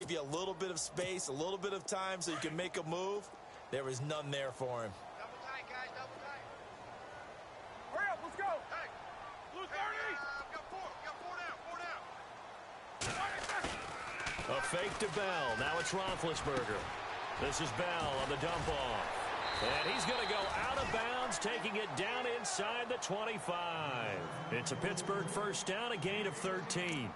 give you a little bit of space, a little bit of time so you can make a move. There was none there for him. Double tight, guys, double tight. Hurry up, let's go. Hey, blue 30. Got four down. A fake to Bell. Now it's Roethlisberger. This is Bell on the dump off. And he's going to go out of bounds, taking it down inside the 25. It's a Pittsburgh first down, a gain of 13.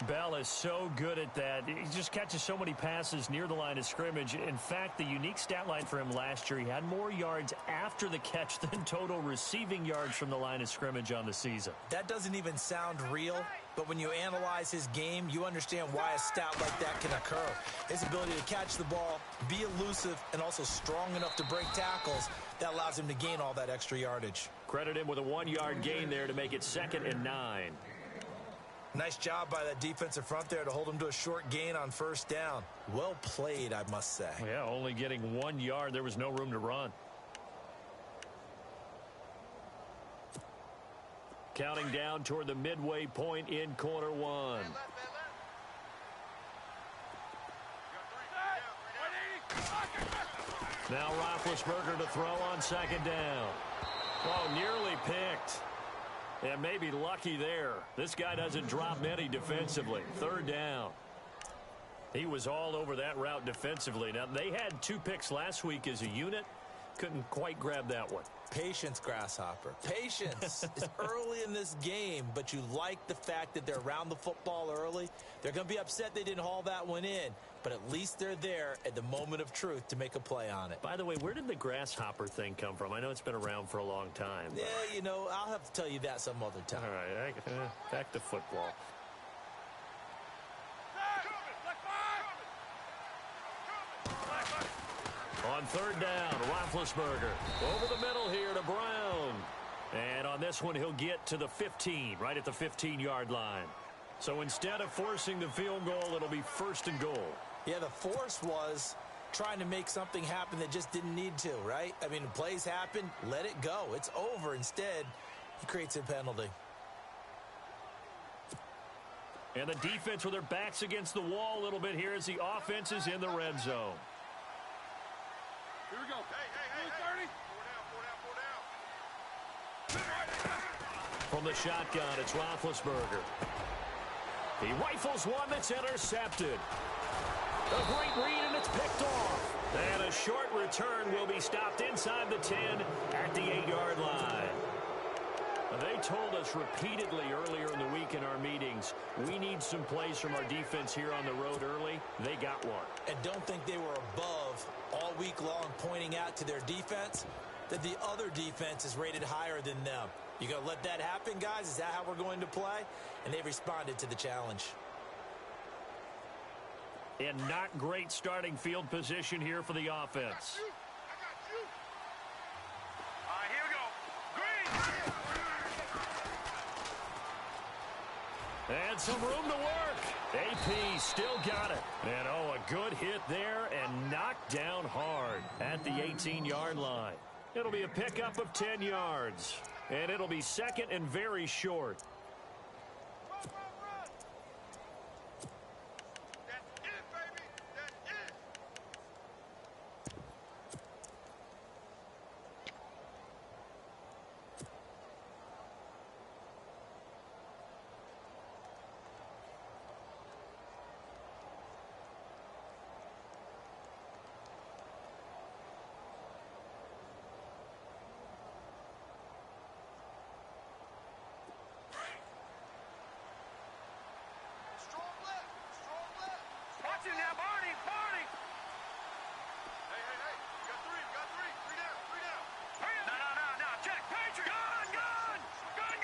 Bell is so good at that. He just catches so many passes near the line of scrimmage. In fact, the unique stat line for him last year, he had more yards after the catch than total receiving yards from the line of scrimmage on the season. That doesn't even sound real, but when you analyze his game, you understand why a stat like that can occur. His ability to catch the ball, be elusive, and also strong enough to break tackles, that allows him to gain all that extra yardage. Credit him with a 1-yard gain there to make it 2nd and 9. Nice job by that defensive front there to hold him to a short gain on first down. Well played, I must say. Yeah, only getting 1 yard. There was no room to run. Counting down toward the midway point in quarter one. Now Roethlisberger to throw on 2nd down. Oh, nearly picked. And maybe lucky there. This guy doesn't drop many defensively. 3rd down. He was all over that route defensively. Now, they had 2 picks last week as a unit. Couldn't quite grab that one. Patience, Grasshopper. Patience. It's early in this game, but you like the fact that they're around the football early. They're going to be upset they didn't haul that one in, but at least they're there at the moment of truth to make a play on it. By the way, where did the Grasshopper thing come from? I know it's been around for a long time. Yeah, you know, I'll have to tell you that some other time. All right, back to football. On 3rd down, Roethlisberger over the middle here to Brown. And on this one, he'll get to the 15, right at the 15-yard line. So instead of forcing the field goal, it'll be 1st and goal. Yeah, the force was trying to make something happen that just didn't need to, right? I mean, plays happen, let it go. It's over. Instead, he creates a penalty. And the defense with their backs against the wall a little bit here as the offense is in the red zone. Here we go. Hey. 30. Four down. From the shotgun, it's Roethlisberger. He rifles one that's intercepted. A great read, and it's picked off. And a short return will be stopped inside the 10 at the 8-yard line. They told us repeatedly earlier in the week in our meetings, we need some plays from our defense here on the road early. They got one. And don't think they were above all week long pointing out to their defense that the other defense is rated higher than them. You going to let that happen, guys? Is that how we're going to play? And they responded to the challenge. And not great starting field position here for the offense. I got you. All right, here we go. And some room to work. AP still got it. And, oh, a good hit there and knocked down hard at the 18-yard line. It'll be a pickup of 10 yards. And it'll be 2nd and very short. Run. That's it, baby. That's it.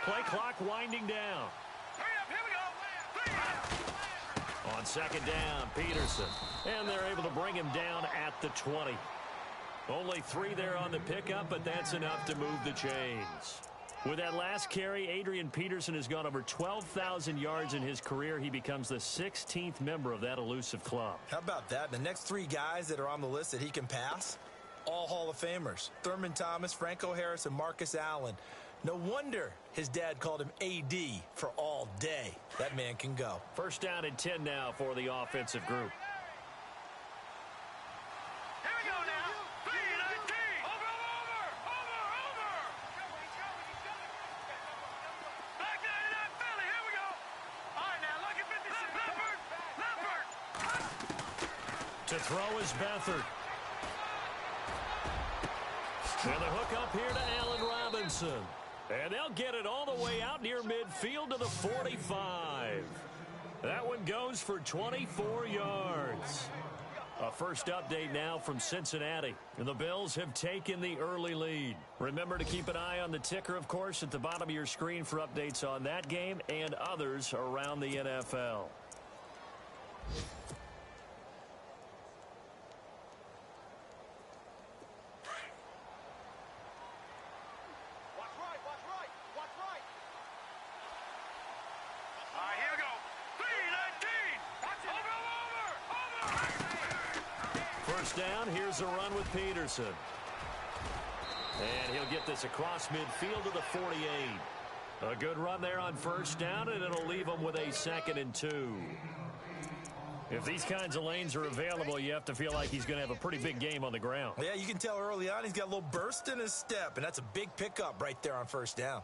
Play clock winding down. Hurry up, here we go. On 2nd down, Peterson. And they're able to bring him down at the 20. Only 3 there on the pickup, but that's enough to move the chains. With that last carry, Adrian Peterson has gone over 12,000 yards in his career. He becomes the 16th member of that elusive club. How about that? The next 3 guys that are on the list that he can pass, all Hall of Famers. Thurman Thomas, Franco Harris, and Marcus Allen. No wonder his dad called him AD for all day. That man can go. First down and 10 now for the offensive group. Here we go now. 3-19. Over. Back 99 Philly. Here we go. All right, now look at 56. Leopard. To throw is Beathard. And the hook up here to Allen Robinson. And they'll get it all the way out near midfield to the 45. That one goes for 24 yards. A first update now from Cincinnati. And the Bills have taken the early lead. Remember to keep an eye on the ticker, of course, at the bottom of your screen for updates on that game and others around the NFL. Down, here's a run with Peterson. And he'll get this across midfield to the 48. A good run there on first down, and it'll leave him with a 2nd and 2. If these kinds of lanes are available, you have to feel like he's going to have a pretty big game on the ground. Yeah, you can tell early on he's got a little burst in his step, and that's a big pickup right there on first down.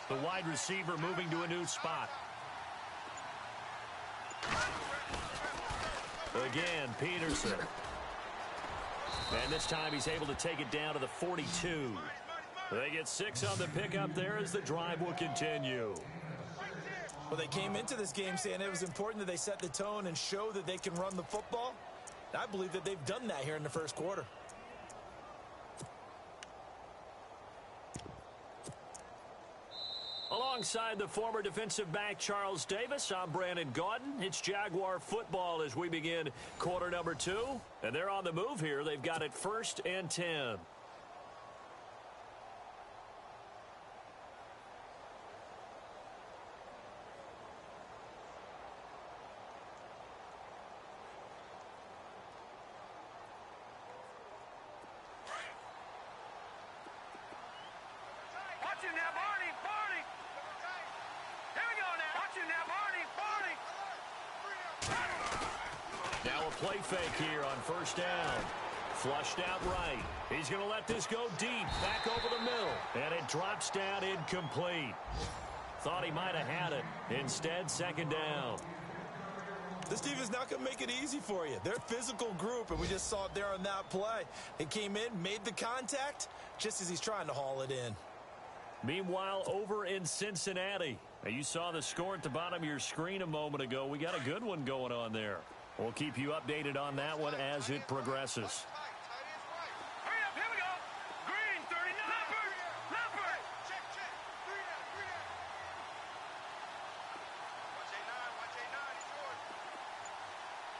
The wide receiver moving to a new spot. Again, Peterson. And this time he's able to take it down to the 42. They get 6 on the pickup there as the drive will continue. Well, they came into this game saying it was important that they set the tone and show that they can run the football. I believe that they've done that here in the first quarter. Alongside the former defensive back Charles Davis, I'm Brandon Gaudin. It's Jaguar football as we begin quarter number 2. And they're on the move here. They've got it 1st and 10. Watch him now, Barney. Here we go now. Watch him now, Barney. Now a play fake here on first down. Flushed out right. He's going to let this go deep, back over the middle. And it drops down incomplete. Thought he might have had it. Instead, 2nd down. This team is not going to make it easy for you. They're a physical group, and we just saw it there on that play. It came in, made the contact, just as he's trying to haul it in. Meanwhile, over in Cincinnati, you saw the score at the bottom of your screen a moment ago. We got a good one going on there. We'll keep you updated on that one as it progresses. Hurry up, here we go. Green, 39. Leopard. Check.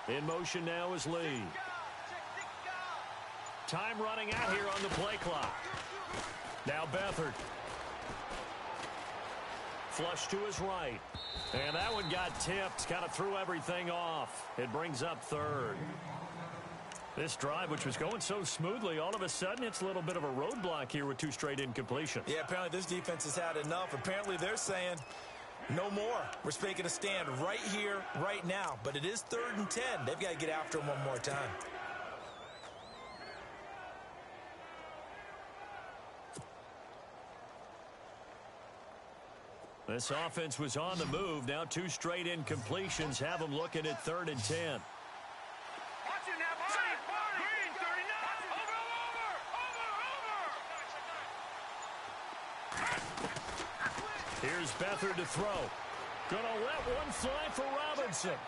3 In motion now is Lee. Time running out here on the play clock. Now Beathard. Flush to his right. And that one got tipped. Kind of threw everything off. It brings up 3rd. This drive, which was going so smoothly, all of a sudden it's a little bit of a roadblock here with 2 straight incompletions. Yeah, apparently this defense has had enough. Apparently they're saying no more. We're making a stand right here, right now. But it is 3rd and 10. They've got to get after him one more time. This offense was on the move. Now 2 straight incompletions have them looking at 3rd and 10. Watch him now, Barney. Green, 39. Over. Here's Beathard to throw. Gonna let one fly for Robinson.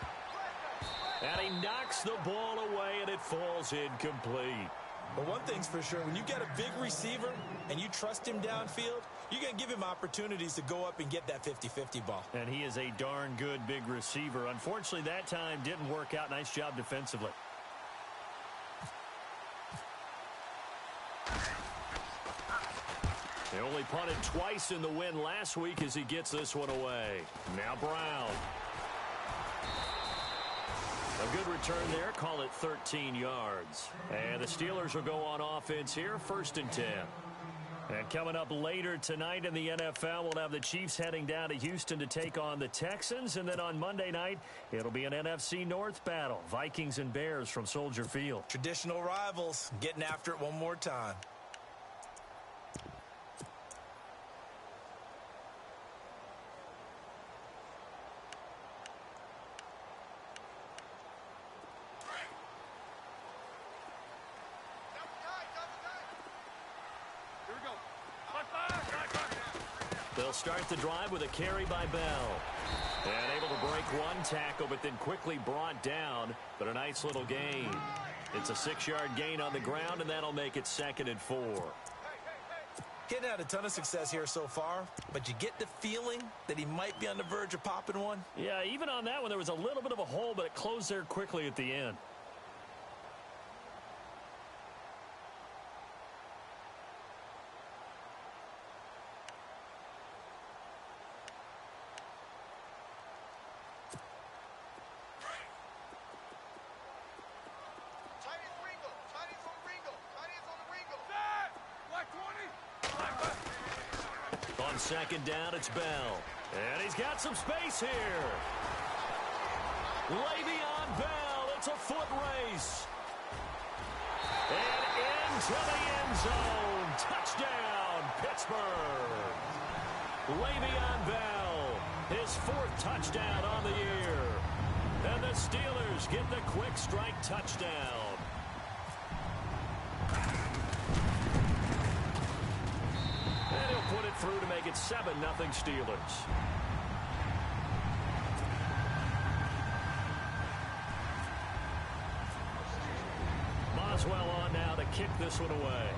And he knocks the ball away, and it falls incomplete. But one thing's for sure, when you get a big receiver and you trust him downfield, you're going to give him opportunities to go up and get that 50-50 ball. And he is a darn good big receiver. Unfortunately, that time didn't work out. Nice job defensively. They only punted twice in the win last week as he gets this one away. Now Brown. A good return there. Call it 13 yards. And the Steelers will go on offense here, 1st and 10. And coming up later tonight in the NFL, we'll have the Chiefs heading down to Houston to take on the Texans. And then on Monday night, it'll be an NFC North battle. Vikings and Bears from Soldier Field. Traditional rivals getting after it one more time. They'll start the drive with a carry by Bell. And able to break one tackle, but then quickly brought down. But a nice little gain. It's a 6-yard gain on the ground, and that'll make it 2nd and 4. Getting had a ton of success here so far, but you get the feeling that he might be on the verge of popping one. Yeah, even on that one, there was a little bit of a hole, but it closed there quickly at the end. On 2nd down, it's Bell. And he's got some space here. Le'Veon Bell, it's a foot race. And into the end zone. Touchdown, Pittsburgh. Le'Veon Bell, his 4th touchdown on the year. And the Steelers get the quick strike touchdown. And he'll put it through to make it 7-0 Steelers. Boswell on now to kick this one away.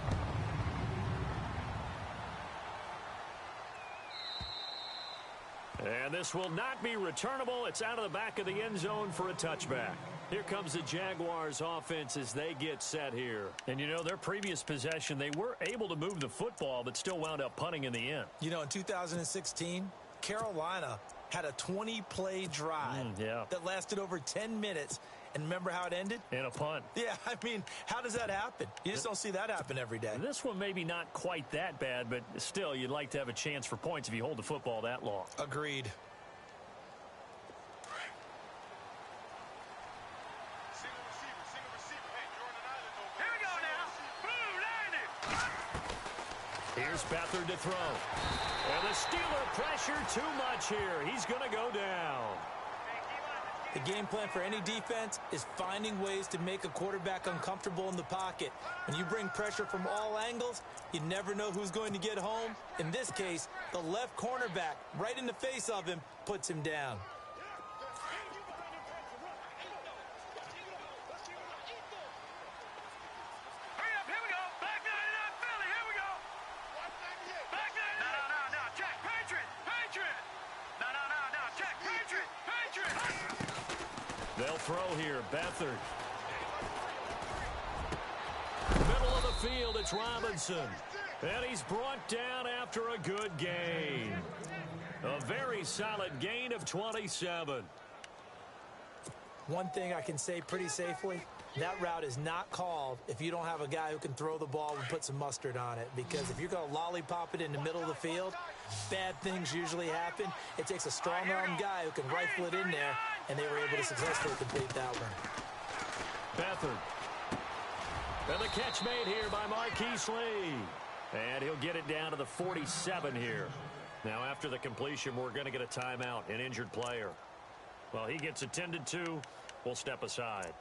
And this will not be returnable. It's out of the back of the end zone for a touchback. Here comes the Jaguars offense as they get set here. And, you know, their previous possession, they were able to move the football, but still wound up punting in the end. You know, in 2016, Carolina had a 20-play drive that lasted over 10 minutes. And remember how it ended? In a punt. Yeah, I mean, how does that happen? You just don't see that happen every day. This one maybe not quite that bad, but still, you'd like to have a chance for points if you hold the football that long. Agreed. Here's Beathard to throw. And the Steeler pressure too much here. He's going to go down. The game plan for any defense is finding ways to make a quarterback uncomfortable in the pocket. When you bring pressure from all angles, you never know who's going to get home. In this case, the left cornerback, right in the face of him, puts him down. They'll throw here. Beathard. Middle of the field, it's Robinson. And he's brought down after a good gain. A very solid gain of 27. One thing I can say pretty safely, that route is not called if you don't have a guy who can throw the ball and put some mustard on it. Because if you're going to lollipop it in the middle of the field, bad things usually happen. It takes a strong-arm guy who can rifle it in there, and they were able to successfully complete that one. Beathard. And the catch made here by Marquise Lee. And he'll get it down to the 47 here. Now, after the completion, we're going to get a timeout, an injured player. Well, he gets attended to. We'll step aside.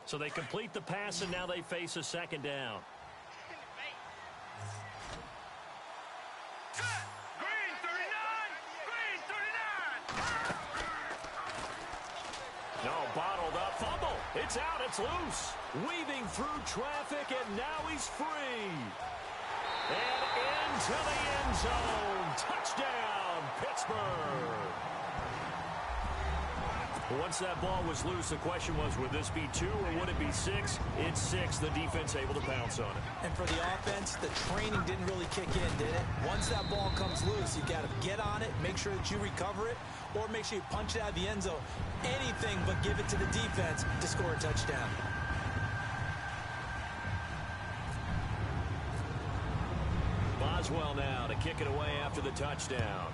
So they complete the pass, and now they face a second down. Green 39! Green 39! It's out. It's loose. Weaving through traffic, and now he's free. And into the end zone. Touchdown, Pittsburgh. Once that ball was loose, the question was, would this be 2 or would it be 6? It's 6. The defense able to pounce on it. And for the offense, the training didn't really kick in, did it? Once that ball comes loose, you got to get on it, make sure that you recover it, or make sure you punch it out of the end zone. Anything but give it to the defense to score a touchdown. Boswell now to kick it away after the touchdown.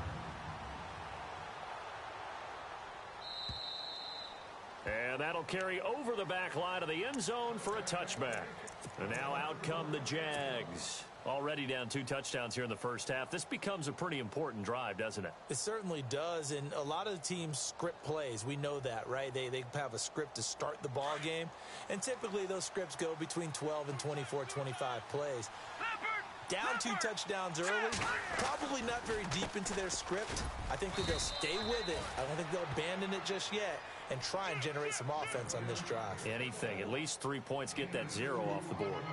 And that'll carry over the back line of the end zone for a touchback. And now out come the Jags. Already down 2 touchdowns here in the first half. This becomes a pretty important drive, doesn't it? It certainly does, and a lot of the teams script plays. We know that, right? They have a script to start the ball game, and typically those scripts go between 12 and 24, 25 plays. Down 2 touchdowns early, probably not very deep into their script. I think that they'll stay with it. I don't think they'll abandon it just yet and try and generate some offense on this drive. Anything. At least 3 points, get that 0 off the board.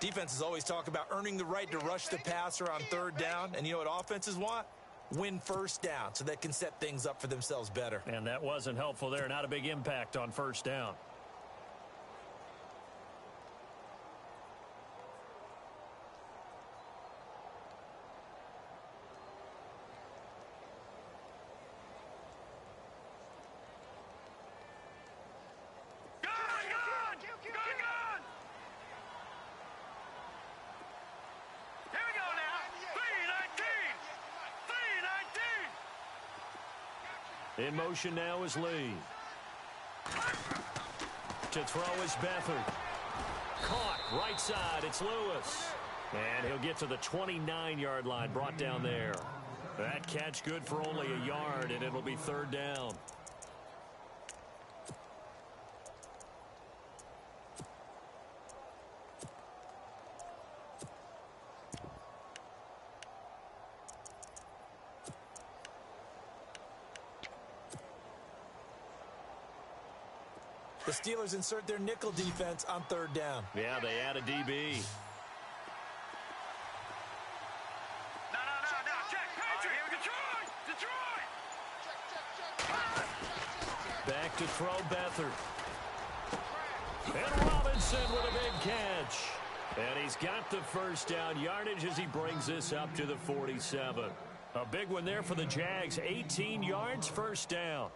Defenses always talk about earning the right to rush the passer on 3rd down. And you know what offenses want? Win 1st down so they can set things up for themselves better. And that wasn't helpful there. Not a big impact on 1st down. In motion now is Lee. To throw is Beathard. Caught right side. It's Lewis. And he'll get to the 29-yard line, brought down there. That catch good for only a yard, and it'll be 3rd down. The Steelers insert their nickel defense on 3rd down. Yeah, they add a DB. No, check. Patriot, Detroit. Back to throw Beathard. And Robinson with a big catch. And he's got the 1st down yardage as he brings this up to the 47. A big one there for the Jags. 18 yards, 1st down.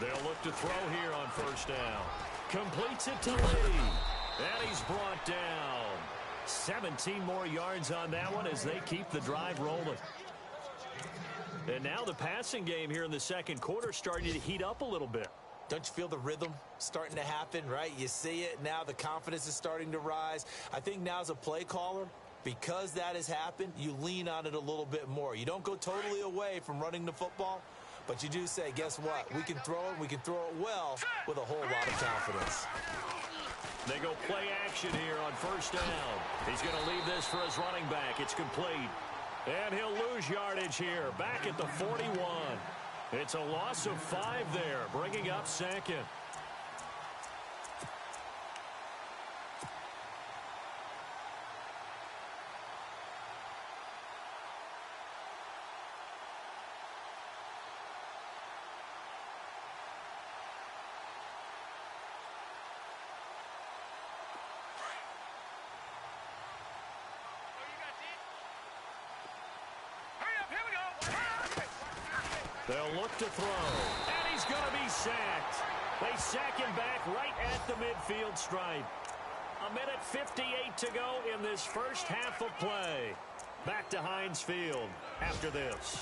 They'll look to throw here on 1st down. Completes it to Lee. And he's brought down. 17 more yards on that one as they keep the drive rolling. And now the passing game here in the 2nd quarter starting to heat up a little bit. Don't you feel the rhythm starting to happen, right? You see it now. The confidence is starting to rise. I think now as a play caller, because that has happened, you lean on it a little bit more. You don't go totally away from running the football, but you do say, guess what? We can throw it. We can throw it well with a whole lot of confidence. They go play action here on 1st down. He's going to leave this for his running back. It's complete. And he'll lose yardage here, back at the 41. It's a loss of 5 there, bringing up 2nd. They'll look to throw, and he's going to be sacked. They sack him back right at the midfield stripe. 1:58 to go in this first half of play. Back to Heinz Field after this.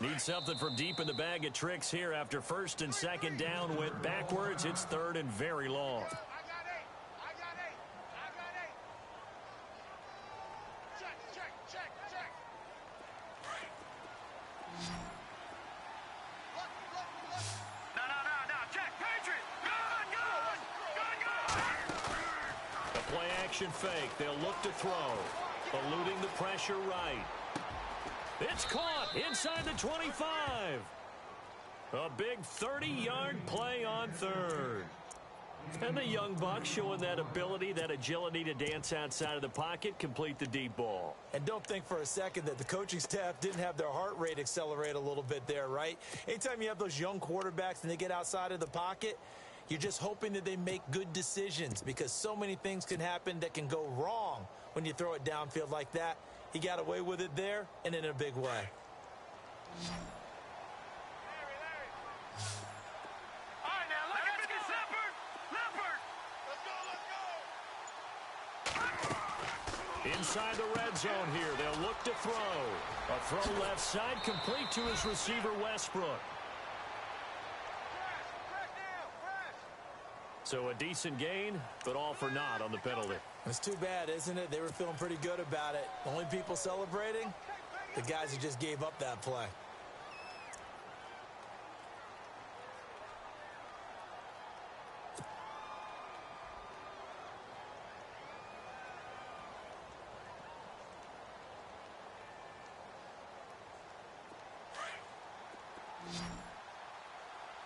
Need something from deep in the bag of tricks here after first and second down went backwards. It's third and very long. I got 8. I got 8. I got 8. Check, check, check, check. Look. No. Check. Patriot. Gun. A play action fake. They'll look to throw. Eluding the pressure right. It's caught inside the 25. A big 30-yard play on third. And the young buck showing that ability, that agility to dance outside of the pocket, complete the deep ball. And don't think for a second that the coaching staff didn't have their heart rate accelerate a little bit there, right? Anytime you have those young quarterbacks and they get outside of the pocket, you're just hoping that they make good decisions because so many things can happen that can go wrong when you throw it downfield like that. He got away with it there and in a big way. Larry. All right, now look at this. Leopard. Let's go. Inside the red zone here, they'll look to throw. A throw left side complete to his receiver, Westbrook. So a decent gain, but all for naught on the penalty. It's too bad, isn't it? They were feeling pretty good about it. The only people celebrating, the guys who just gave up that play.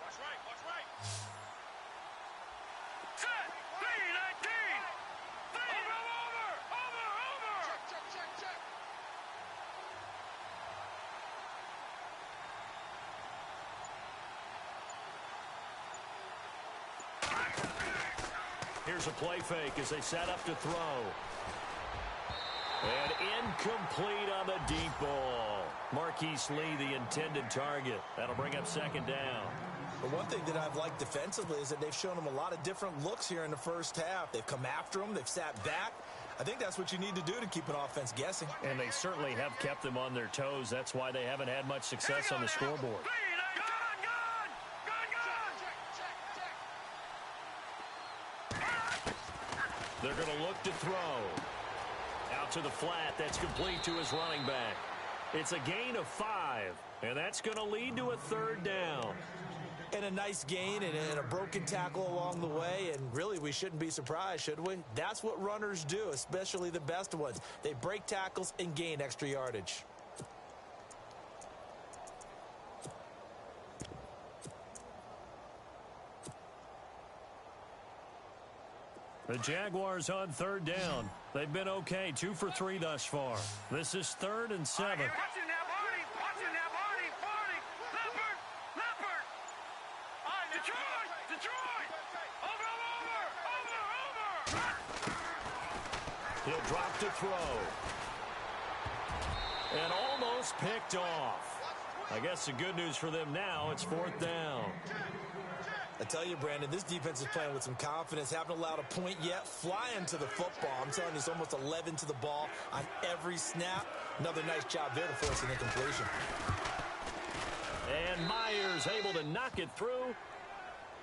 Watch right. Set. 3-19. Over. Check. Here's a play fake as they set up to throw. And incomplete on the deep ball. Marquise Lee, the intended target. That'll bring up second down. But one thing that I've liked defensively is that they've shown them a lot of different looks here in the first half. They've come after them. They've sat back. I think that's what you need to do to keep an offense guessing. And they certainly have kept them on their toes. That's why they haven't had much success on the scoreboard. They're going to look to throw. Out to the flat. That's complete to his running back. It's a gain of 5, and that's going to lead to a third down. And a nice gain and a broken tackle along the way, and really we shouldn't be surprised, should we? That's what runners do, especially the best ones. They break tackles and gain extra yardage. The Jaguars on third down. They've been okay, 2 for 3 thus far. This is 3rd and 7. Watching now, Barney. Leopard. All right, Detroit. Over. He'll drop to throw. And almost picked off. I guess the good news for them now, it's 4th down. I tell you, Brandon, this defense is playing with some confidence. Haven't allowed a point yet. Flying to the football. I'm telling you, it's almost 11 to the ball on every snap. Another nice job there to force an incompletion. And Myers able to knock it through.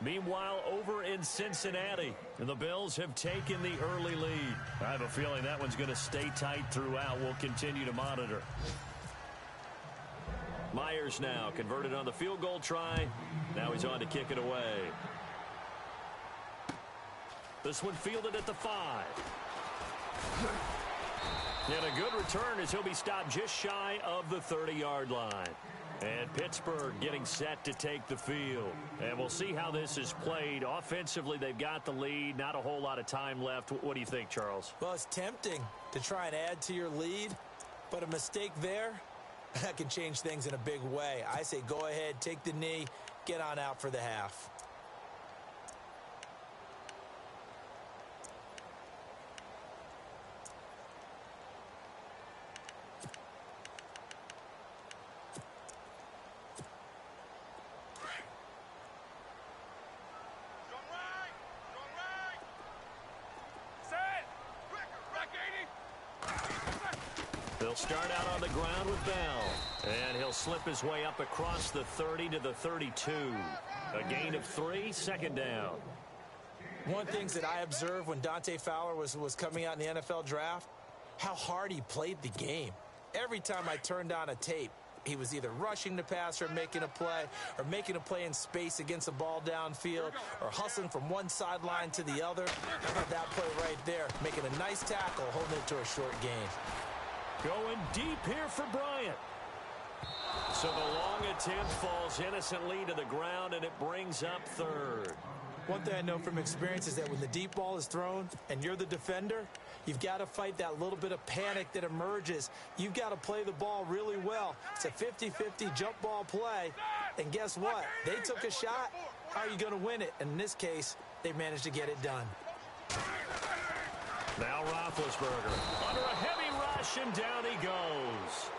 Meanwhile, over in Cincinnati, the Bills have taken the early lead. I have a feeling that one's going to stay tight throughout. We'll continue to monitor. Myers now converted on the field goal try. Now he's on to kick it away. This one fielded at the 5. And a good return as he'll be stopped just shy of the 30-yard line. And Pittsburgh getting set to take the field. And we'll see how this is played. Offensively, they've got the lead. Not a whole lot of time left. What do you think, Charles? Well, it's tempting to try and add to your lead, but a mistake there, that can change things in a big way. I say go ahead, take the knee, get on out for the half. They'll start out on the ground with Bell. And he'll slip his way up across the 30 to the 32. A gain of 3, second down. One of the things that I observed when Dante Fowler was coming out in the NFL draft, how hard he played the game. Every time I turned on a tape, he was either rushing the passer and making a play, or making a play in space against the ball downfield, or hustling from one sideline to the other. How about that play right there, making a nice tackle, holding it to a short gain. Going deep here for Bryant. So the long attempt falls innocently to the ground, and it brings up third. One thing I know from experience is that when the deep ball is thrown and you're the defender, you've got to fight that little bit of panic that emerges. You've got to play the ball really well. It's a 50-50 jump ball play. And guess what? They took a shot. How are you going to win it? And in this case, they managed to get it done. Now Roethlisberger under a heavy rush, and down he goes.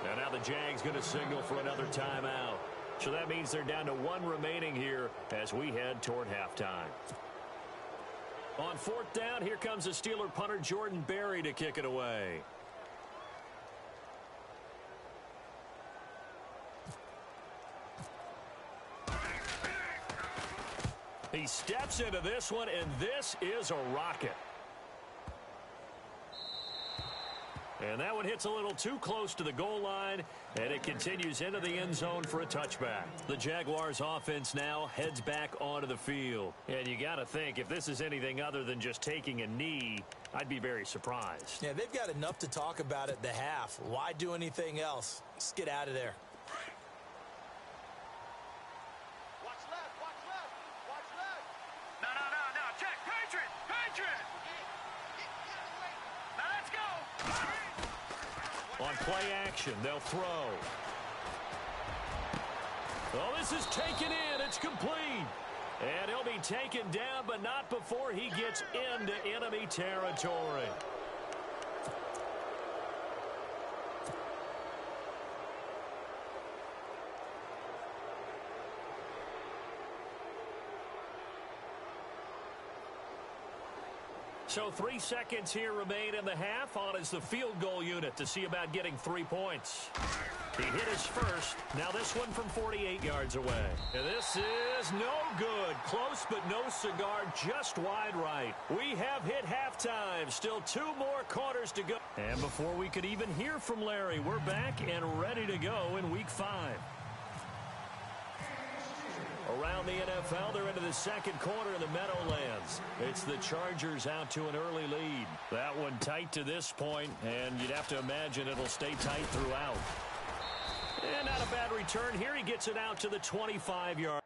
And now the Jags going to signal for another timeout. So that means they're down to 1 remaining here as we head toward halftime. On 4th down, here comes the Steeler punter Jordan Berry to kick it away. He steps into this one, and this is a rocket. And that one hits a little too close to the goal line, and it continues into the end zone for a touchback. The Jaguars offense now heads back onto the field. And you got to think, if this is anything other than just taking a knee, I'd be very surprised. Yeah, they've got enough to talk about at the half. Why do anything else? Just get out of there. Watch left, watch left, watch left. No, check, Patriot. Now let's go. On play action, they'll throw. Oh, this is taken in. It's complete. And he'll be taken down, but not before he gets into enemy territory. So 3 seconds here remain in the half. On is the field goal unit to see about getting 3 points. He hit his first. Now this one from 48 yards away. And this is no good. Close but no cigar, just wide right. We have hit halftime. Still 2 more quarters to go. And before we could even hear from Larry, we're back and ready to go in Week 5. Around the NFL, they're into the second quarter in the Meadowlands. It's the Chargers out to an early lead. That one tight to this point, and you'd have to imagine it'll stay tight throughout. And not a bad return here. He gets it out to the 25-yard.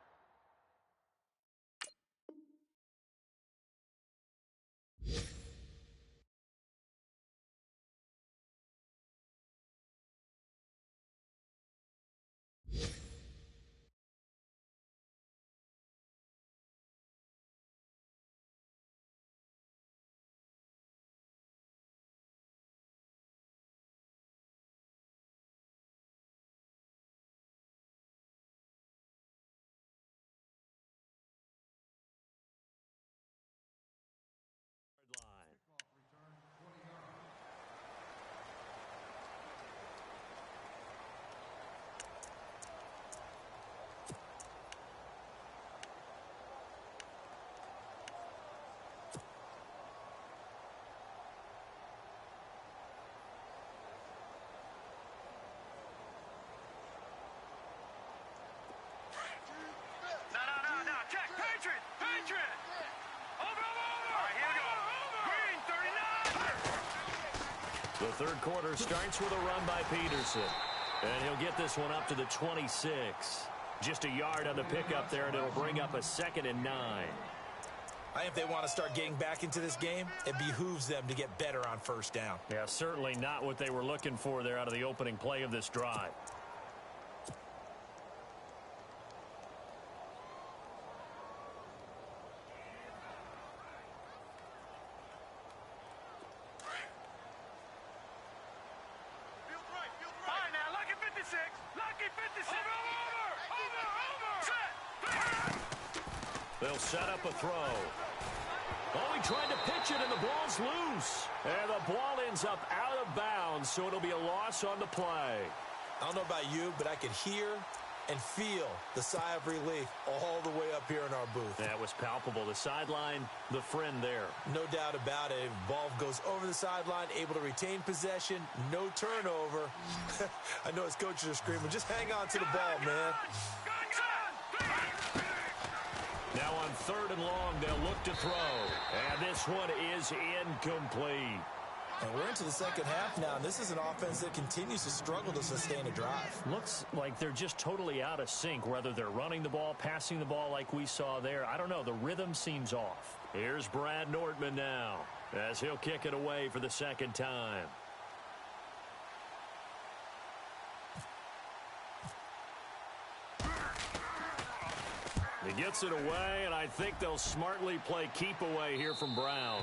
No, check, Patriot. Over. All right, here we go. Green, 39. The third quarter starts with a run by Peterson. And he'll get this one up to the 26. Just a yard on the pickup there, and it'll bring up a 2nd and 9. I think if they want to start getting back into this game, it behooves them to get better on first down. Yeah, certainly not what they were looking for there out of the opening play of this drive. They'll set up a throw. Oh, he tried to pitch it, and the ball's loose. And the ball ends up out of bounds, so it'll be a loss on the play. I don't know about you, but I could hear and feel the sigh of relief all the way up here in our booth. That was palpable. The sideline, the friend there. No doubt about it. Ball goes over the sideline, able to retain possession, no turnover. I know his coaches are screaming, just hang on to the ball, man. Now on 3rd and long, they'll look to throw. And this one is incomplete. And we're into the second half now, and this is an offense that continues to struggle to sustain a drive. Looks like they're just totally out of sync, whether they're running the ball, passing the ball like we saw there. I don't know. The rhythm seems off. Here's Brad Nordman now, as he'll kick it away for the second time. He gets it away, and I think they'll smartly play keep away here from Brown.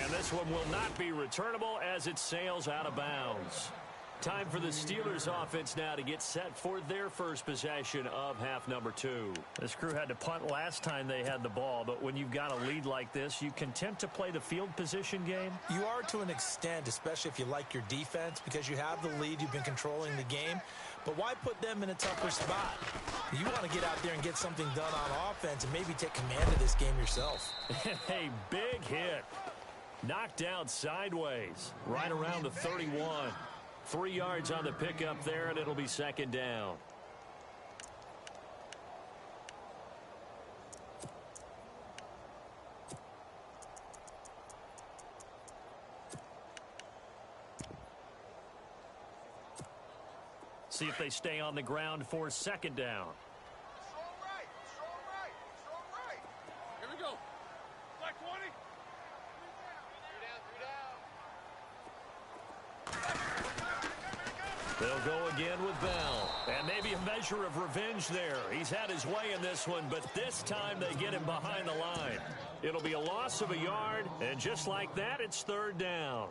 And this one will not be returnable as it sails out of bounds. Time for the Steelers offense now to get set for their first possession of half number 2. This crew had to punt last time they had the ball, but when you've got a lead like this, you content to play the field position game? You are to an extent, especially if you like your defense, because you have the lead, you've been controlling the game. But why put them in a tougher spot? You want to get out there and get something done on offense and maybe take command of this game yourself. A big hit. Knocked down sideways, right around the 31. 3 yards on the pickup there, and it'll be second down. See if they stay on the ground for second down. Strong right. Strong right. Strong right. Here we go. Black 20. They'll go again with Bell. And maybe a measure of revenge there. He's had his way in this one, but this time they get him behind the line. It'll be a loss of a yard, and just like that, it's third down.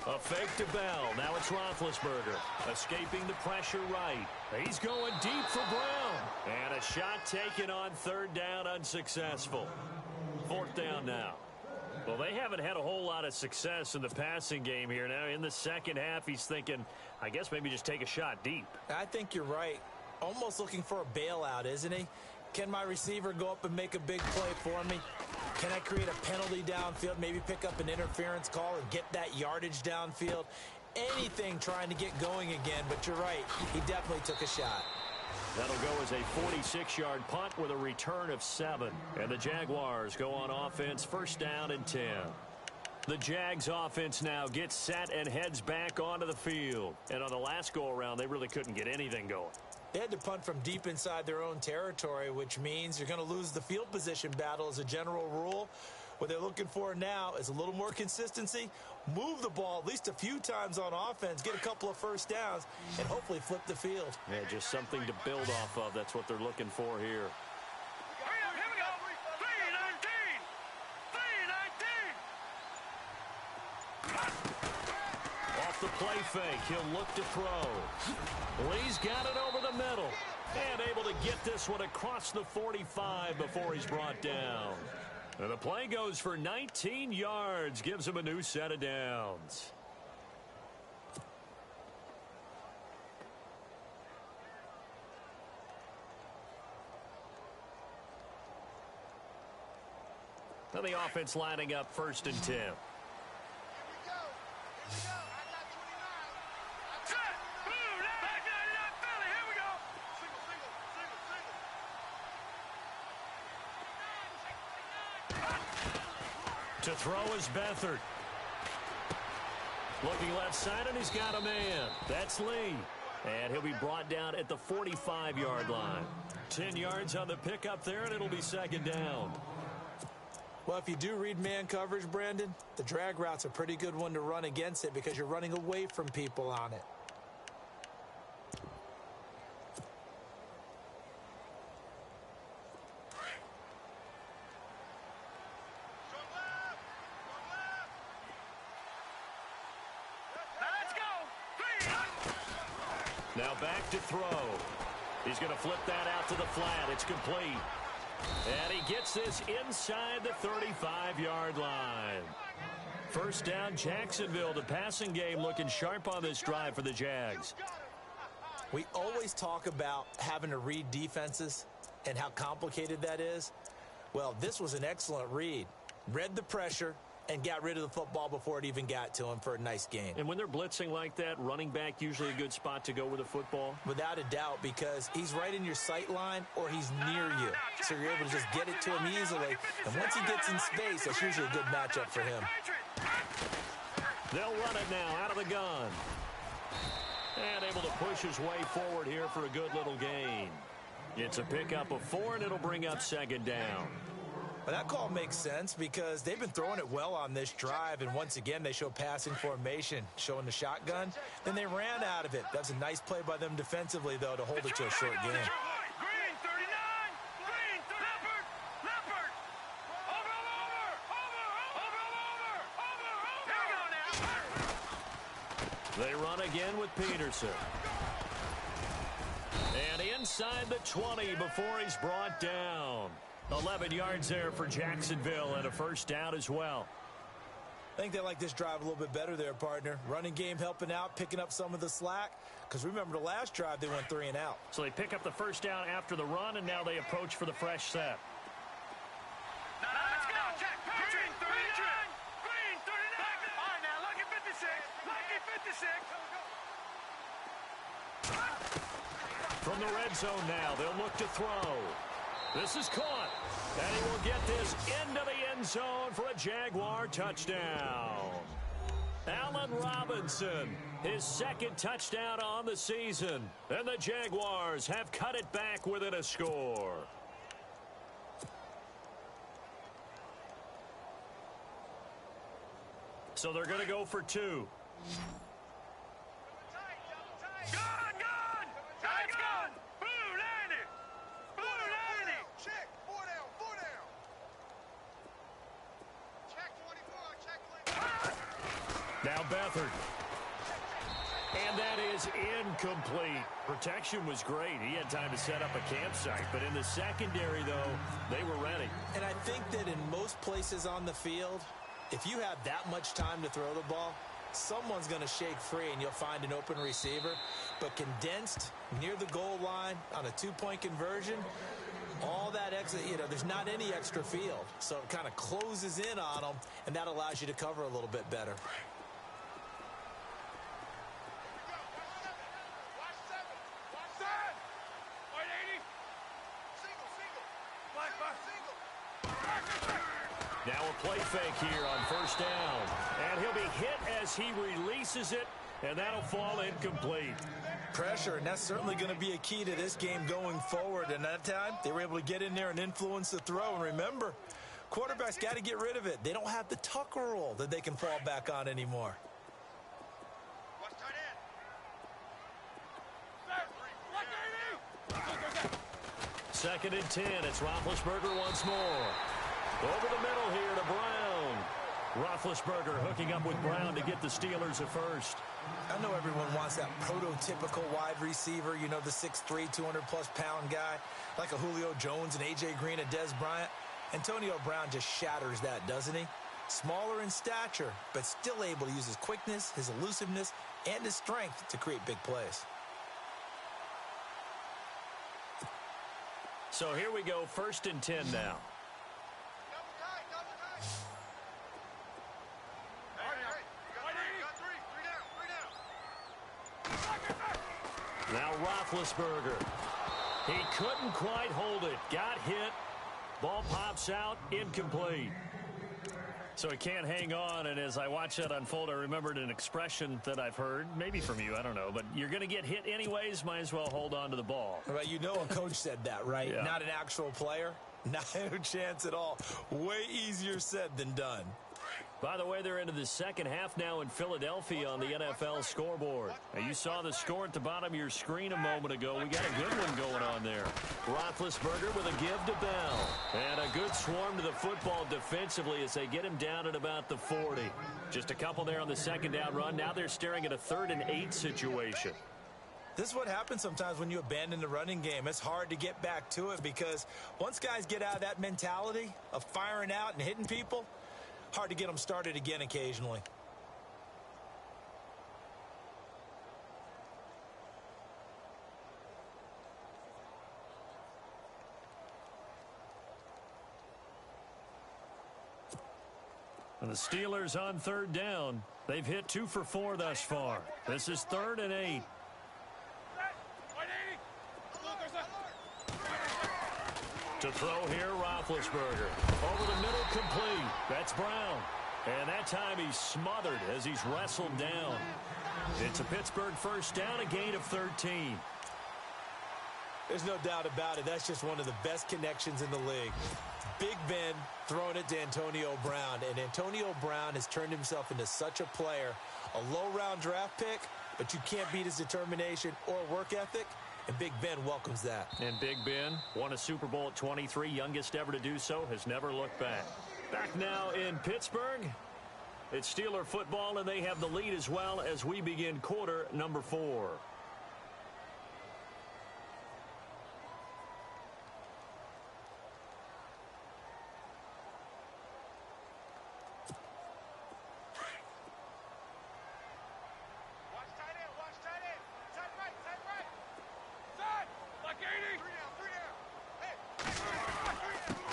A fake to Bell. Now it's Roethlisberger. Escaping the pressure right. He's going deep for Brown. And a shot taken on third down, unsuccessful. Fourth down now. Well, they haven't had a whole lot of success in the passing game here. Now in the second half, he's thinking, I guess maybe just take a shot deep. I think you're right. Almost looking for a bailout, isn't he? Can my receiver go up and make a big play for me? Can I create a penalty downfield, maybe pick up an interference call and get that yardage downfield? Anything trying to get going again, but you're right. He definitely took a shot. That'll go as a 46-yard punt with a return of 7. And the Jaguars go on offense, first down and 10. The Jags offense now gets set and heads back onto the field. And on the last go-around, they really couldn't get anything going. They had to punt from deep inside their own territory, which means you're going to lose the field position battle as a general rule. What they're looking for now is a little more consistency, move the ball at least a few times on offense, get a couple of first downs, and hopefully flip the field. Yeah, just something to build off of. That's what they're looking for here. Here we go. 3-19. Off the play fake, he'll look to throw. Lee's got it over the middle and able to get this one across the 45 before he's brought down. And the play goes for 19 yards, gives him a new set of downs. Now the offense lining up first and 10. To throw is Beathard. Looking left side, and he's got a man. That's Lee. And he'll be brought down at the 45-yard line. 10 yards on the pickup there, and it'll be second down. Well, if you do read man coverage, Brandon, the drag route's a pretty good one to run against it because you're running away from people on it. Now back to throw. He's going to flip that out to the flat. It's complete. And he gets this inside the 35-yard line. First down, Jacksonville. The passing game looking sharp on this drive for the Jags. We always talk about having to read defenses and how complicated that is. Well, this was an excellent read. Read the pressure and got rid of the football before it even got to him for a nice gain. And when they're blitzing like that, running back usually a good spot to go with the football? Without a doubt, because he's right in your sight line or he's near you. So you're able to just get it to him easily. And once he gets in space, that's usually a good matchup for him. They'll run it now out of the gun. And able to push his way forward here for a good little gain. It's a pickup of 4, and it'll bring up second down. But that call makes sense because they've been throwing it well on this drive, and once again they show passing formation, showing the shotgun. Then they ran out of it. That's a nice play by them defensively, though, to hold it to a short game. Green 39, Green Leopard, over. Here we go now. They run Again with Peterson. And inside the 20 before he's brought down. 11 yards there for Jacksonville and a first down as well. I think they like this drive a little bit better there, partner. Running game helping out, picking up some of the slack. Because remember the last drive, they went 3 and out. So they pick up the first down after the run, and now they approach for the fresh set. Now let's go. Check. Green 39. Green 39. All right, now lucky 56. Lucky 56. From the red zone now, they'll look to throw. This is caught, and he will get this into the end zone for a Jaguar touchdown. Allen Robinson, his second touchdown on the season, and the Jaguars have cut it back within a score. So they're going to go for 2. Now Beathard. And that is incomplete. Protection was great. He had time to set up a campsite. But in the secondary, though, they were ready. And I think that in most places on the field, if you have that much time to throw the ball, someone's going to shake free and you'll find an open receiver. But condensed near the goal line on a 2-point conversion, all that extra, there's not any extra field. So it kind of closes in on them, and that allows you to cover a little bit better. Now a play fake here on first down. And he'll be hit as he releases it, and that'll fall incomplete. Pressure, and that's certainly going to be a key to this game going forward. And that time, they were able to get in there and influence the throw. And remember, quarterbacks got to get rid of it. They don't have the tuck rule that they can fall back on anymore. Second and 10. It's Roethlisberger once more. Over the middle here to Brown. Roethlisberger hooking up with Brown to get the Steelers at first. I know everyone wants that prototypical wide receiver, the 6'3", 200-plus pound guy, like a Julio Jones and A.J. Green and Dez Bryant. Antonio Brown just shatters that, doesn't he? Smaller in stature, but still able to use his quickness, his elusiveness, and his strength to create big plays. So here we go, first and 10 now. Now Roethlisberger. He couldn't quite hold it. Got hit. Ball pops out. Incomplete. So he can't hang on, and as I watch that unfold, I remembered an expression that I've heard, maybe from you, I don't know, but you're going to get hit anyways, might as well hold on to the ball. Well, you know a coach said that, right? Yeah. Not an actual player. Not a chance at all. Way easier said than done. By the way, they're into the second half now in Philadelphia on the NFL scoreboard. Now, you saw the score at the bottom of your screen a moment ago. We got a good one going on there. Roethlisberger with a give to Bell. And a good swarm to the football defensively as they get him down at about the 40. Just a couple there on the second down run. Now they're staring at a 3rd and 8 situation. This is what happens sometimes when you abandon the running game. It's hard to get back to it because once guys get out of that mentality of firing out and hitting people, hard to get them started again occasionally. And the Steelers on 3rd down. They've hit 2 for 4 thus far. This is 3rd and 8. To throw here, Roethlisberger. Over the middle, complete. That's Brown. And that time he's smothered as he's wrestled down. It's a Pittsburgh first down, a gain of 13. There's no doubt about it. That's just one of the best connections in the league. Big Ben throwing it to Antonio Brown. And Antonio Brown has turned himself into such a player. A low-round draft pick, but you can't beat his determination or work ethic. And Big Ben welcomes that. And Big Ben won a Super Bowl at 23, youngest ever to do so, has never looked back. Back now in Pittsburgh. It's Steeler football, and they have the lead as well as we begin quarter number 4.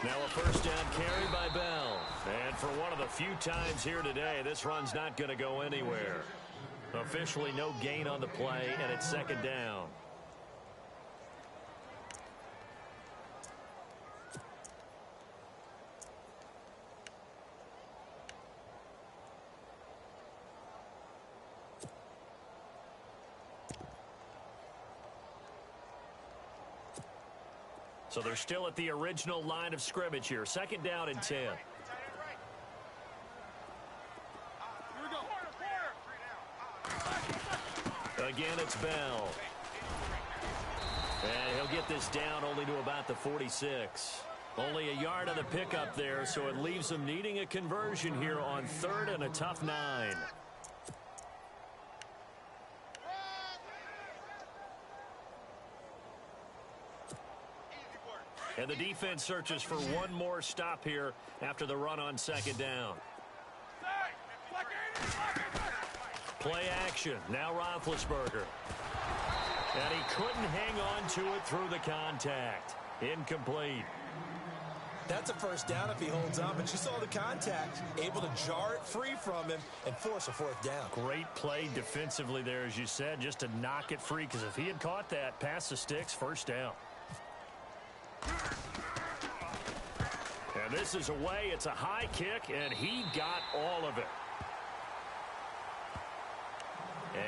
Now a first down carry by Bell. And for one of the few times here today, this run's not going to go anywhere. Officially no gain on the play, and it's 2nd down. So they're still at the original line of scrimmage here. 2nd down and 10. Again, it's Bell. And he'll get this down only to about the 46. Only a yard on the pickup there, so it leaves them needing a conversion here on 3rd and a tough 9. And the defense searches for one more stop here after the run on 2nd down. Play action. Now Roethlisberger. And he couldn't hang on to it through the contact. Incomplete. That's a first down if he holds on, but you saw the contact, able to jar it free from him and force a 4th down. Great play defensively there, as you said, just to knock it free, because if he had caught that, past the sticks, first down. And this is away. It's a high kick, and he got all of it.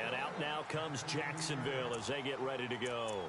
And out now comes Jacksonville as they get ready to go.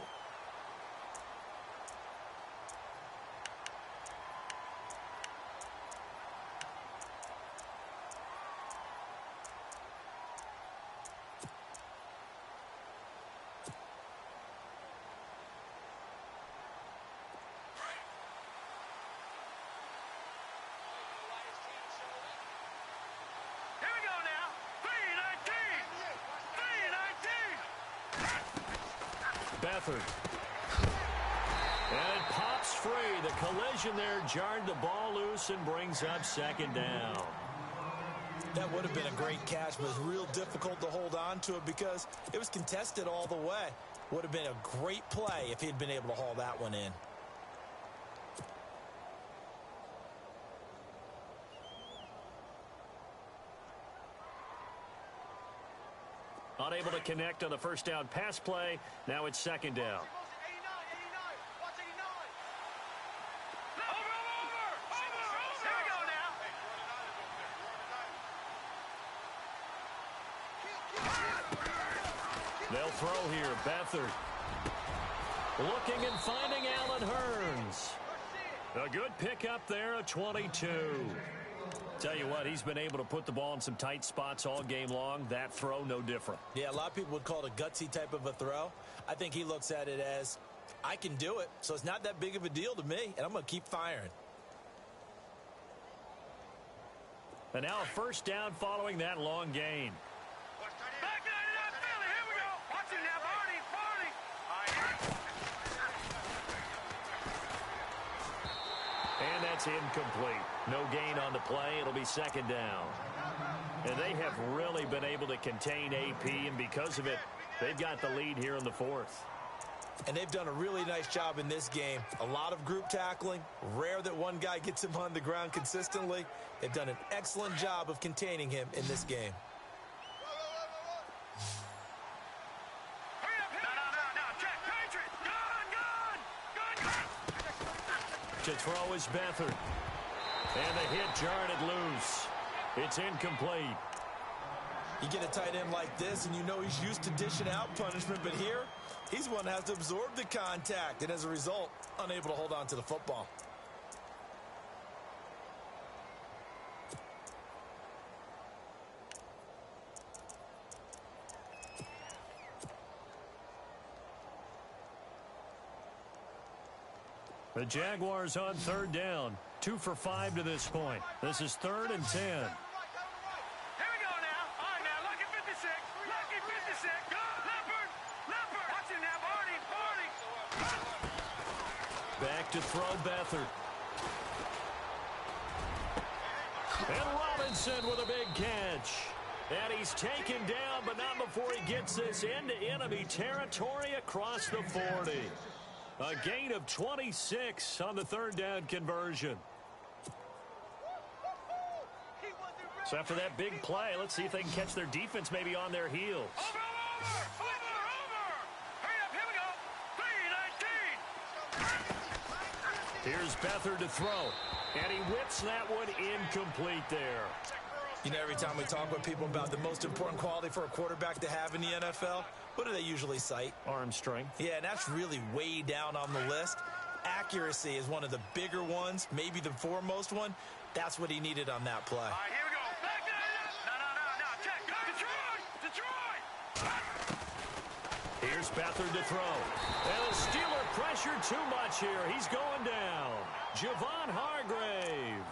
Beathard. And it pops free. The collision there jarred the ball loose and brings up 2nd down. That would have been a great catch, but it was real difficult to hold on to it because it was contested all the way. Would have been a great play if he'd been able to haul that one in. Unable to connect on the first down pass play. Now it's 2nd down. They'll throw here. Beathard. Looking and finding Allen Hurns. A good pickup there, a 22. Tell you what, he's been able to put the ball in some tight spots all game long. That throw, no different. Yeah, a lot of people would call it a gutsy type of a throw. I think he looks at it as, I can do it, so it's not that big of a deal to me, and I'm going to keep firing. And now a first down following that long gain. Back it up, Philly. Here we go. Watch it now, Barney. And that's incomplete. No gain on the play. It'll be second down. And they have really been able to contain AP, and because of it, they've got the lead here in the fourth. And they've done a really nice job in this game. A lot of group tackling. Rare that one guy gets him on the ground consistently. They've done an excellent job of containing him in this game. To throw is Beathard. And the hit jarred it loose. It's incomplete. You get a tight end like this, and you know he's used to dishing out punishment, but here, he's one that has to absorb the contact, and as a result, unable to hold on to the football. The Jaguars on third down. 2 for 5 to this point. This is 3rd and 10. Here we go now. All right, now, lucky 56. Lucky 56. Go, Leopard. Watch it now, Barney. Back to throw Beathard. And Robinson with a big catch. And he's taken down, but not before he gets this into enemy territory across the 40. A gain of 26 on the third down conversion. So after that big play, let's see if they can catch their defense maybe on their heels. Over. Hurry up, here we go. 3-19. Here's Beathard to throw. And he whips that one incomplete there. You know, every time we talk with people about the most important quality for a quarterback to have in the NFL, what do they usually cite? Arm strength. Yeah, and that's really way down on the list. Accuracy is one of the bigger ones, maybe the foremost one. That's what he needed on that play. All right, here we go. Back no. Check. Detroit. Here's Beathard to throw. And the Steeler pressure too much here. He's going down. Javon Hargrave.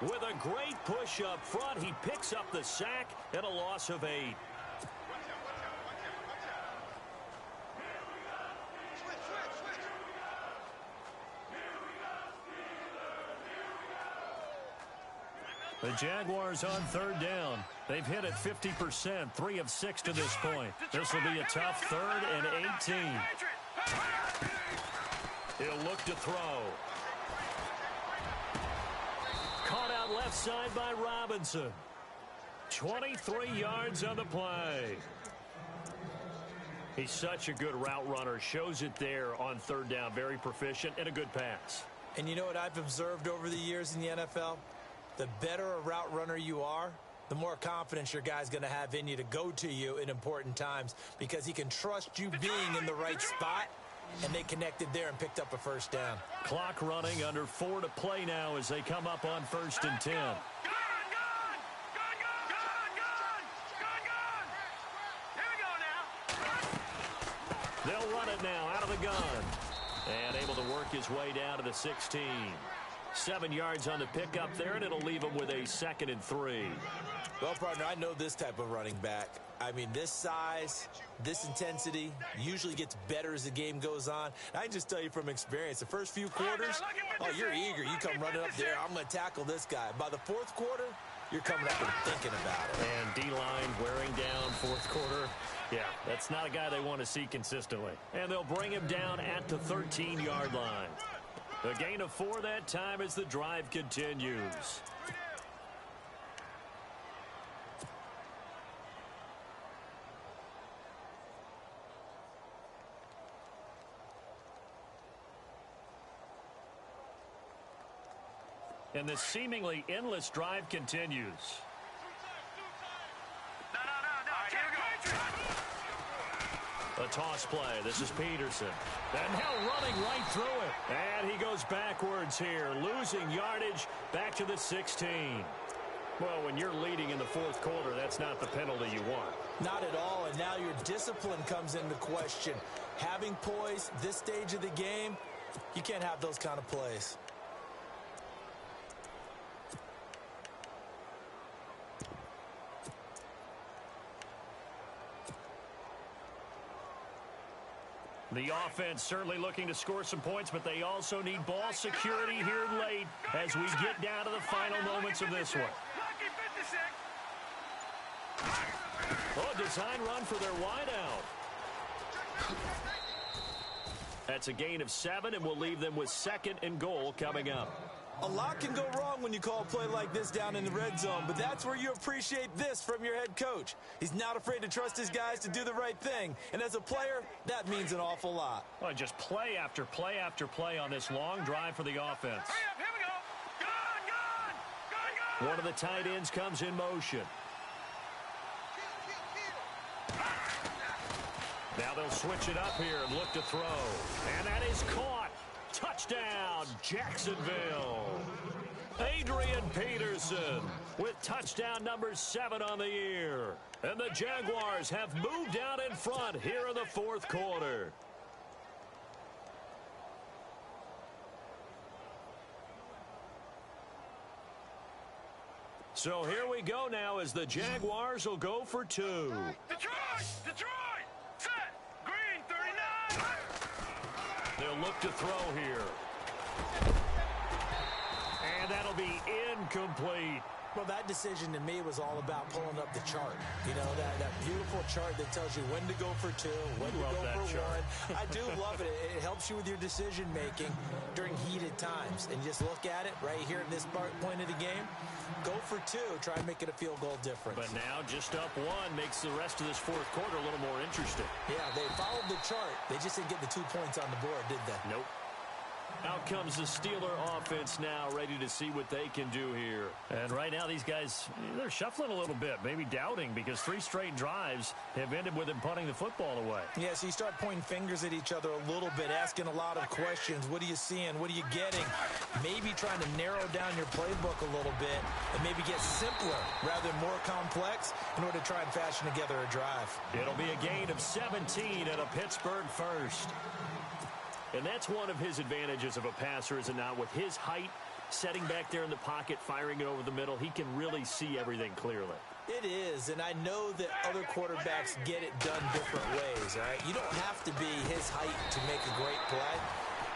With a great push up front, he picks up the sack and a loss of 8. The Jaguars on third down. They've hit it 50%, 3 of 6 to this point. This will be a tough 3rd and 18. He'll look to throw. Caught out left side by Robinson. 23 yards on the play. He's such a good route runner. Shows it there on third down. Very proficient and a good pass. And you know what I've observed over the years in the NFL? The better a route runner you are, the more confidence your guy's going to have in you to go to you in important times because he can trust you being in the right spot, and they connected there and picked up a first down. Clock running, under 4 to play now as they come up on 1st and 10. Gone. Here we go now. They'll run it now out of the gun. And able to work his way down to the 16. 7 yards on the pickup there, and it'll leave him with a 2nd and 3. Well, partner, I know this type of running back. I mean, this size, this intensity usually gets better as the game goes on. And I can just tell you from experience, the first few quarters, oh, you're eager. You come running up there, I'm going to tackle this guy. By the 4th quarter, you're coming up and thinking about it. And D-line wearing down 4th quarter. Yeah, that's not a guy they want to see consistently. And they'll bring him down at the 13-yard line. A gain of 4 that time as the drive continues. And the seemingly endless drive continues. No. A toss play. This is Peterson. And now running right through it. And he goes backwards here, losing yardage back to the 16. Well, when you're leading in the fourth quarter, that's not the penalty you want. Not at all, and now your discipline comes into question. Having poise this stage of the game, you can't have those kind of plays. The offense certainly looking to score some points, but they also need ball security here late as we get down to the final moments of this one. Oh, design run for their wideout. That's a gain of 7, and we'll leave them with 2nd and goal coming up. A lot can go wrong when you call a play like this down in the red zone, but that's where you appreciate this from your head coach. He's not afraid to trust his guys to do the right thing, and as a player, that means an awful lot. Well, just play after play after play on this long drive for the offense. Hurry up, here we go. Gone. One of the tight ends comes in motion. Now they'll switch it up here and look to throw. And that is caught. Touchdown, Jacksonville. Adrian Peterson with touchdown number 7 on the year. And the Jaguars have moved out in front here in the fourth quarter. So here we go now as the Jaguars will go for 2. Detroit! Set! Green, 39! They'll look to throw here. And that'll be incomplete. Well, that decision to me was all about pulling up the chart. You know, that beautiful chart that tells you when to go for 2, when to go for 1. I do love it. It helps you with your decision-making during heated times. And just look at it right here at this point of the game. Go for 2. Try and make it a field goal difference. But now just up 1 makes the rest of this fourth quarter a little more interesting. Yeah, they followed the chart. They just didn't get the 2 points on the board, did they? Nope. Out comes the Steeler offense now, ready to see what they can do here. And right now, these guys, they're shuffling a little bit, maybe doubting, because 3 straight drives have ended with them punting the football away. Yeah, so you start pointing fingers at each other a little bit, asking a lot of questions. What are you seeing? What are you getting? Maybe trying to narrow down your playbook a little bit and maybe get simpler rather than more complex in order to try and fashion together a drive. It'll be a gain of 17 and a Pittsburgh first. And that's one of his advantages of a passer, is it not? With his height, setting back there in the pocket, firing it over the middle, he can really see everything clearly. It is, and I know that other quarterbacks get it done different ways, all right? You don't have to be his height to make a great play.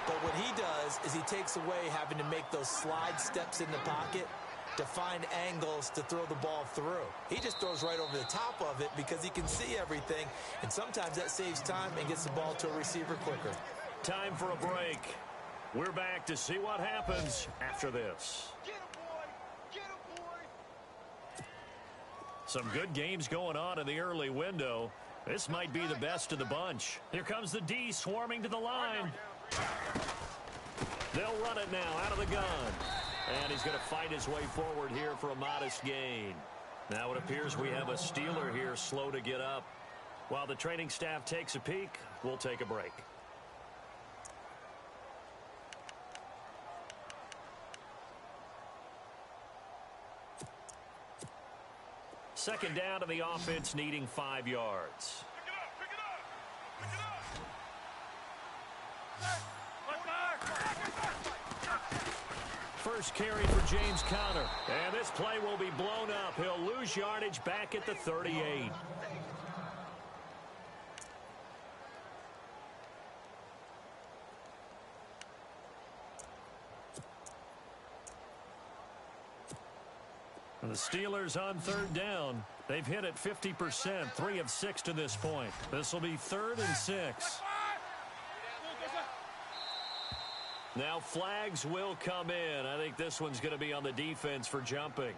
But what he does is he takes away having to make those slide steps in the pocket to find angles to throw the ball through. He just throws right over the top of it because he can see everything, and sometimes that saves time and gets the ball to a receiver quicker. Time for a break. We're back to see what happens after this. Get him, boy! Get him, boy! Some good games going on in the early window. This might be the best of the bunch. Here comes the D swarming to the line. They'll run it now out of the gun. And he's going to fight his way forward here for a modest gain. Now it appears we have a Steeler here slow to get up. While the training staff takes a peek, we'll take a break. Second down to the offense, needing 5 yards. Pick it up! Pick it up! First carry for James Conner. And this play will be blown up. He'll lose yardage back at the 38. The Steelers on 3rd down. They've hit it 50%, 3 of 6 to this point. This will be 3rd and 6. Now flags will come in. I think this one's going to be on the defense for jumping.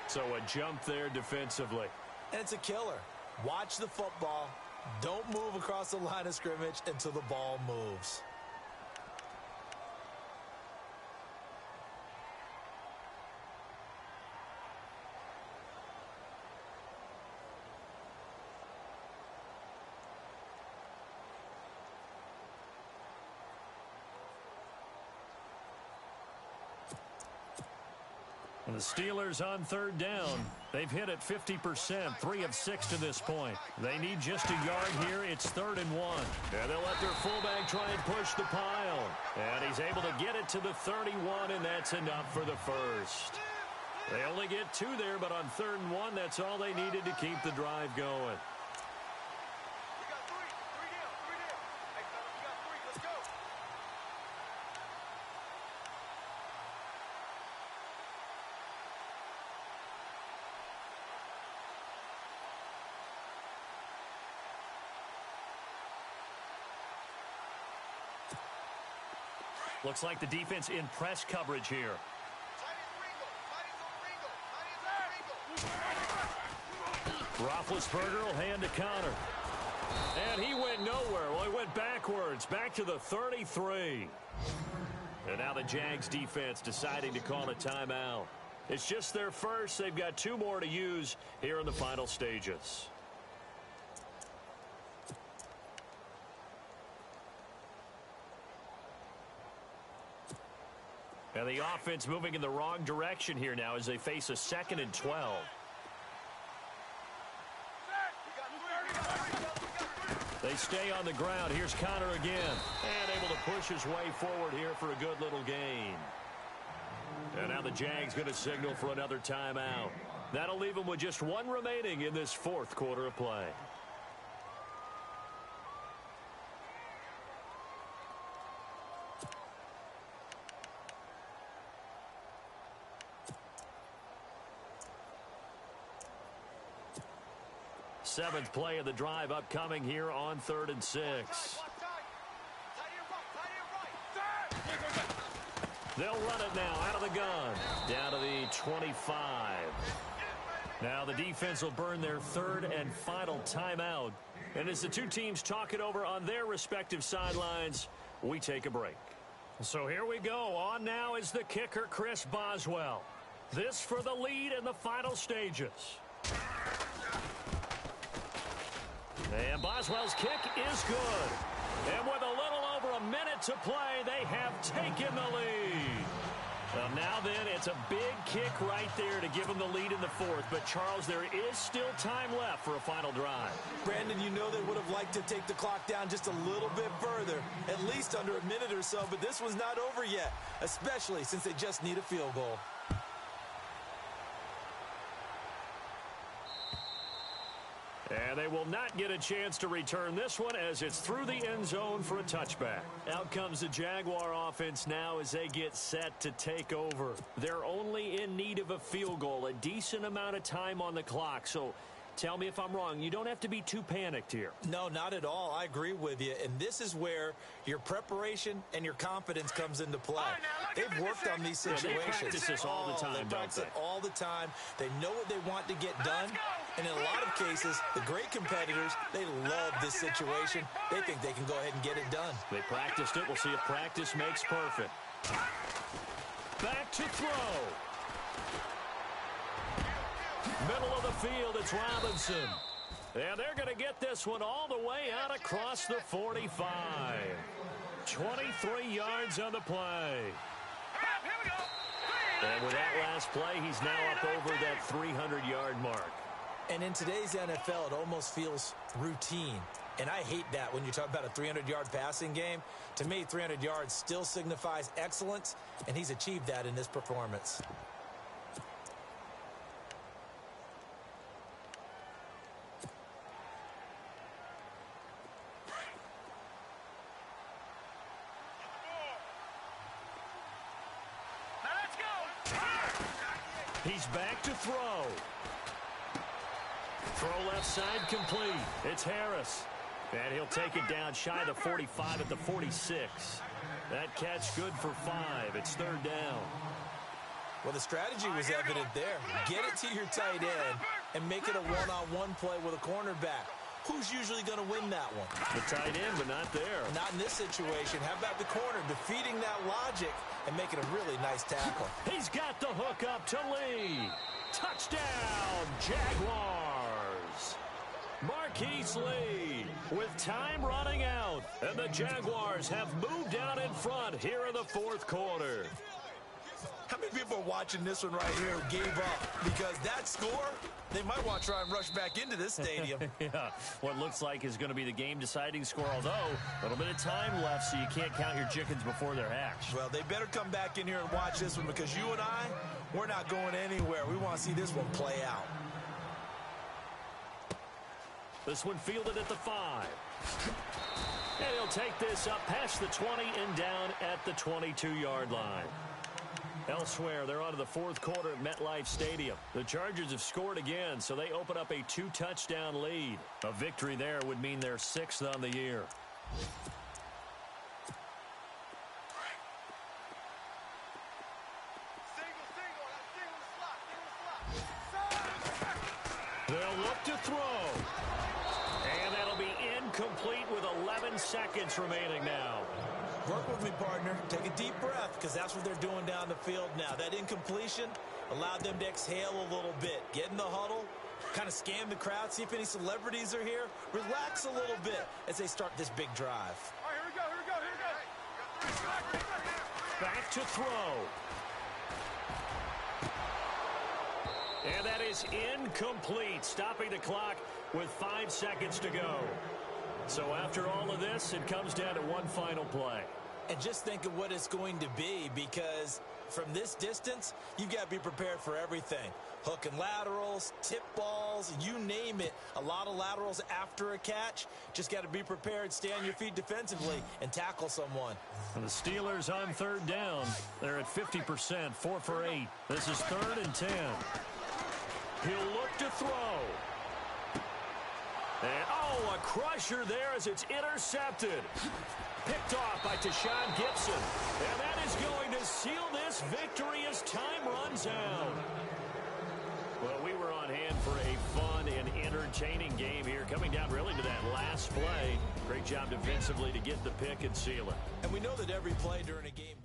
So a jump there defensively. And it's a killer. Watch the football. Don't move across the line of scrimmage until the ball moves. The Steelers on third down. They've hit it 50%, 3 of 6 to this point. They need just a yard here. It's 3rd and 1. And they'll let their fullback try and push the pile. And he's able to get it to the 31, and that's enough for the first. They only get 2 there, but on 3rd and 1, that's all they needed to keep the drive going. Looks like the defense in press coverage here. Roethlisberger will hand a counter. And he went nowhere. Well, he went backwards, back to the 33. And now the Jags defense deciding to call a timeout. It's just their first. They've got 2 more to use here in the final stages. And the offense moving in the wrong direction here now as they face a 2nd and 12. They stay on the ground. Here's Connor again. And able to push his way forward here for a good little gain. And now the Jags going to signal for another timeout. That'll leave them with just 1 remaining in this 4th quarter of play. Seventh play of the drive upcoming here on 3rd and 6. They'll run it now out of the gun. Down to the 25. Now the defense will burn their 3rd and final timeout. And as the 2 teams talk it over on their respective sidelines, we take a break. So here we go. On now is the kicker, Chris Boswell. This for the lead in the final stages. And Boswell's kick is good. And with a little over a minute to play, they have taken the lead. Now then, it's a big kick right there to give them the lead in the 4th. But, Charles, there is still time left for a final drive. Brandon, you know they would have liked to take the clock down just a little bit further, at least under a minute or so. But this one's not over yet, especially since they just need a field goal. And they will not get a chance to return this one as it's through the end zone for a touchback. Out comes the Jaguar offense now as they get set to take over. They're only in need of a field goal, a decent amount of time on the clock. So tell me if I'm wrong. You don't have to be too panicked here. No, not at all. I agree with you. And this is where your preparation and your confidence comes into play. They've worked on these situations. They practice this all the time, They practice it all the time. They know what they want to get done. And in a lot of cases, the great competitors, they love this situation. They think they can go ahead and get it done. They practiced it. We'll see if practice makes perfect. Back to throw. Middle of the field, it's Robinson. And they're going to get this one all the way out across the 45. 23 yards on the play. And with that last play, he's now up over that 300-yard mark. And in today's NFL, it almost feels routine. And I hate that when you talk about a 300-yard passing game. To me, 300 yards still signifies excellence, and he's achieved that in this performance. He's back to throw. Throw left side complete. It's Harris. And he'll take it down shy of the 45 at the 46. That catch good for 5. It's 3rd down. Well, the strategy was evident there. Get it to your tight end and make it a one-on-one play with a cornerback. Who's usually going to win that one? The tight end, but not there. Not in this situation. How about the corner defeating that logic and making a really nice tackle? He's got the hook up to Lee. Touchdown, Jaguars. Marquise Lee with time running out. And the Jaguars have moved out in front here in the 4th quarter. How many people are watching this one right here who gave up? Because that score, they might want to try and rush back into this stadium. Yeah, what looks like is going to be the game-deciding score, although a little bit of time left, so you can't count your chickens before they're hatched. Well, they better come back in here and watch this one because you and I, we're not going anywhere. We want to see this one play out. This one fielded at the 5. And he'll take this up past the 20 and down at the 22-yard line. Elsewhere, they're on to the fourth quarter at MetLife Stadium. The Chargers have scored again, so they open up a 2-touchdown lead. A victory there would mean they're 6th on the year. They'll look to throw. And that'll be incomplete with 11 seconds remaining now. Work with me, partner. Take a deep breath because that's what they're doing down the field now. That incompletion allowed them to exhale a little bit. Get in the huddle, kind of scan the crowd, see if any celebrities are here. Relax a little bit as they start this big drive. All right, here we go, here we go, here we go. Back to throw. And that is incomplete, stopping the clock with 5 seconds to go. So after all of this, it comes down to one final play. And just think of what it's going to be because from this distance, you've got to be prepared for everything. Hook and laterals, tip balls, you name it. A lot of laterals after a catch. Just got to be prepared, stay on your feet defensively, and tackle someone. And the Steelers on third down. They're at 50%, 4 for 8. This is 3rd and 10. He'll look to throw. And, oh, a crusher there as it's intercepted. Picked off by Tashawn Gibson. And that is going to seal this victory as time runs out. Well, we were on hand for a fun and entertaining game here, coming down really to that last play. Great job defensively to get the pick and seal it. And we know that every play during a game